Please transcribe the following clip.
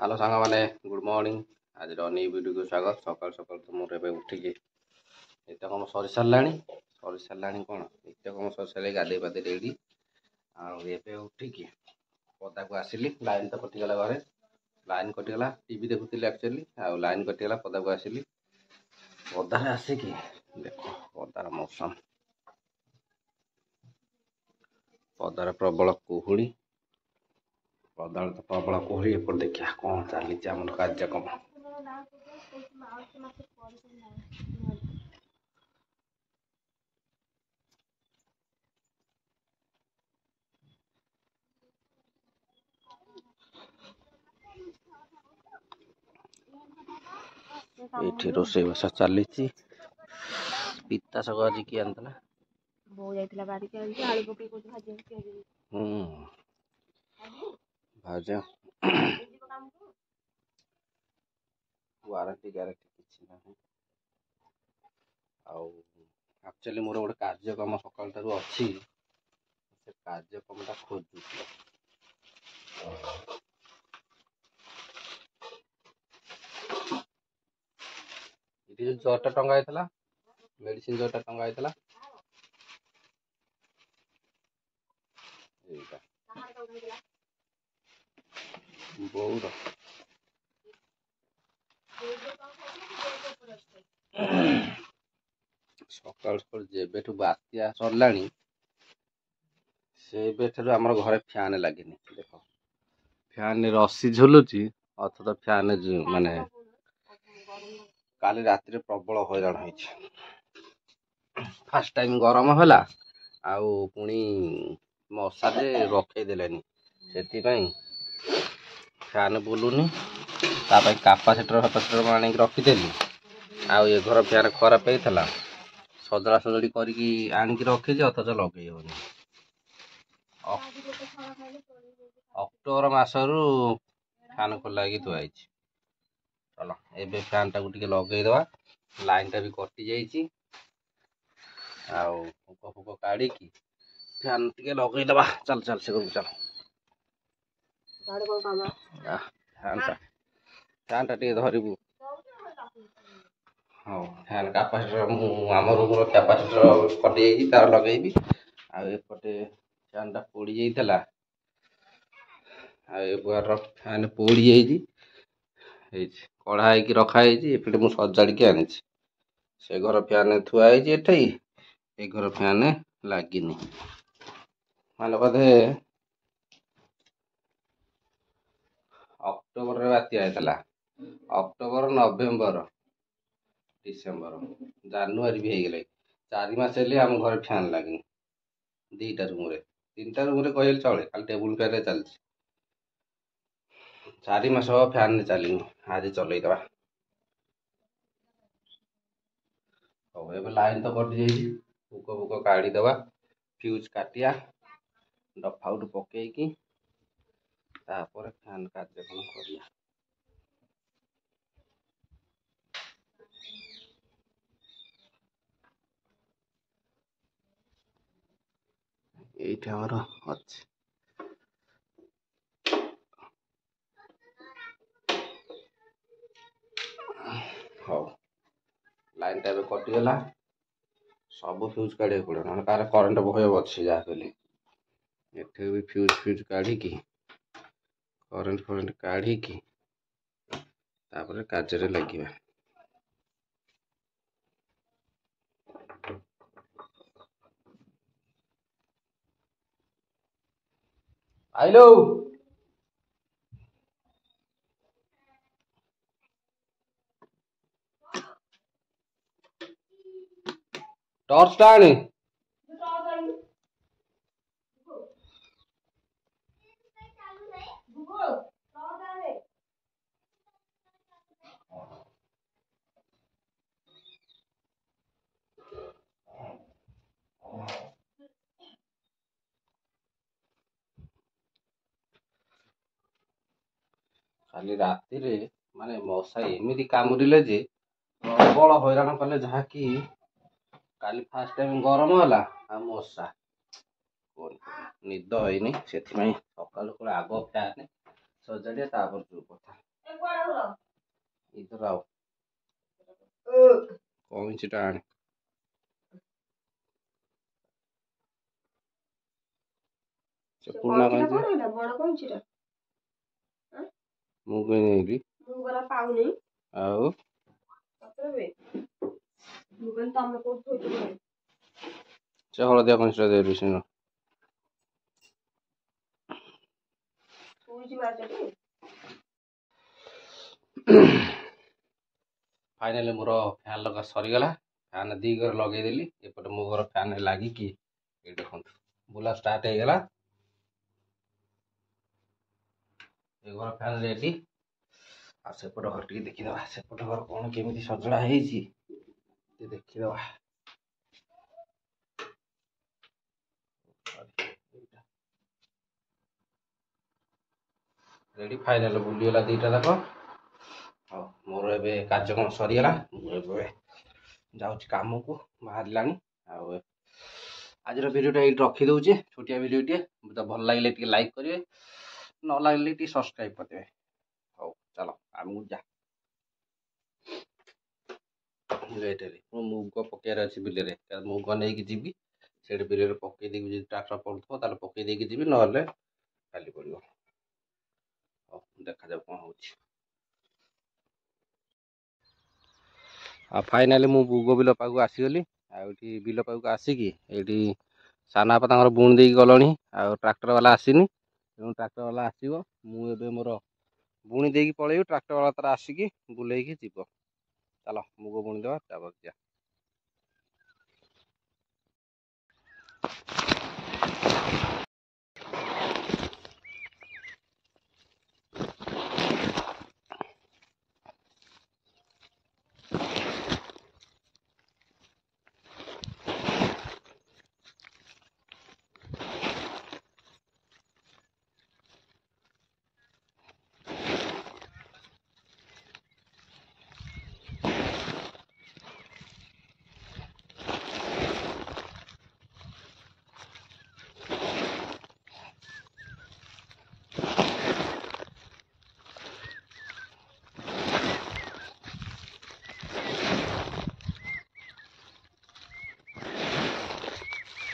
Hello सांग मैंने good morning. आज न्यू वीडियो को स्वागत। सकाल सकाल तो मुझे उठिकी नित्यकम सरी सारा कौन नित्यकम सरी सारे गाधे पाधे रेडी आए उठिकी पदा को आसिली। लाइन तो कटिगला घरे लाइन कटिगला टीवी देखुली एक्चुअली लाइन कटिगला पदा को आसिली पदार आसिकी देख पदार मौसम पदार प्रबल कुहुड़ी पदार तो प्रबल कुहुड़ी एपट देखिए कौन चली आम कार्यक्रम ये रोषेई बसा चली पिता शग आज किए आना भाजा वारंटी ग्यारंटी किसी ना आक्चुअली मोर गोटे कार्यक्रम सकाल अच्छी से कार्यक्रम खोजु ये जो 10 टंगा होता मेडिसिन 10 टंगा होता बौर सकाल सकाल जेबेठू बात्या सरला से आम घर फैन लगे देख फैन रसी झुलुची अथच फैन माने काली रात प्रबल हैरान हो फास्ट टाइम गरम है पुणी मशा रखईदे से फैन बुलूनी कापासीटर फापासीटर आनी रखीदेली ये घर फैन खराब होता सजड़ा सजड़ी करके आनिकी रखी अथच लगे होनी अक्टोबर मसरू फैन खोला थुआई चलो एबे फैन टाक लगेदवा लाइन टा भी कटि जाइए फुक फुक काढ़ी फैन टे लगेदवा चल चल से चल फैन टा धरबू हाँ फैन कैपेसिटर आम रूम कैपेसिटर कटि जाइए तार लगेबी आएपटे फैन टा पोड़ जाइए फैन पोड़ जाइए कढ़ा हो रखाई एपटे मुझे सजाड़ी आनी से घर फैन थुआई एठे ए घर फैन लगे मान बोधे अक्टोबर बात्या होता अक्टोबर नवेम्बर डिसेम्बर जानुरी भी हो गए 4 मास आम घर फैन लगे 2टा रूम 3टा रूम कहे चले खाली टेबुल फैन चलती 4 मास फैन चलनी आज चलईदवा लाइन तो कटि जाइए फुक फुक काढ़ीदवा फ्यूज काटिया डफाउट पकईकी फैन कार्यक्रम करिया ये अच्छे हाँ लाइन टा कटिगला सब फ्यूज काढ़ा पड़ो ना कार करंट भय अच्छी जहाँकि एठे भी फ्यूज फ्यूज काढ़ी करंट फरेंट काढ़ी कार्य लगे आइलो टॉर्च टाणी खाली राति माने मशा एमती कामुड़े जे प्रबल हैरान कले जहाँकि काली फास्ट टाइम गरम है मशा निद है से सकाल आग फैन सजाड़िया जो कथा इधर आओ कौन सी टाण पुराना कौन सी ମୁଁ କହି ନେଇଲି ମୁଁ ଗରା ପାଉନି ଆଉ ସତରେ ମୁଁ କହିଲି ତମେ କୋଉଠି ଥୋଇଛ ସେ ହଳଦିଆ କଂସଟା ଦେବି ସିନା ଶୋଇଛି ମାର୍କେଟ फाइनाली मोर फैन लगा सरीगला फैन दी घर लगेदेली एपटे मो घर फैन लगिकी ये देखो बुला स्टार्ट हो गला ये घर फैन रेडी आ सेपट घर टी देखीदबा सेपट घर कौन केमी सजड़ा है देखीदबा रेडी फाइनाल बुलीगला दीटा तक हाँ मोर ए कार्यक्रम सरीगला जाऊँगी कम को बाहर आज भिडियोटा ये रखी दूचे छोटिया भिडियोटे तो भल लगे लाइक करेंगे न लगे सब्सक्राइब करदे हाँ चलो आम जा मुग पकेयर अच्छी बिल मुग नहीं जी से बिल पकई ट्राक्टर पड़ो पकई जी ना खाली पड़ो हाँ देखा जाऊ कौन हो फाइनाली मु बुग बिल पाक आसीगली आउटी बिल पाक आसिकी ये सानापा तक बुणी दे गलणी ट्राक्टर वाला आसीनी ट्राक्टर वाला आसो मुझे मोर बुणी दे पलैबी ट्राक्टर वाला तार आसिकी बुलेकी जीव चलो मुग बुणी देवा जा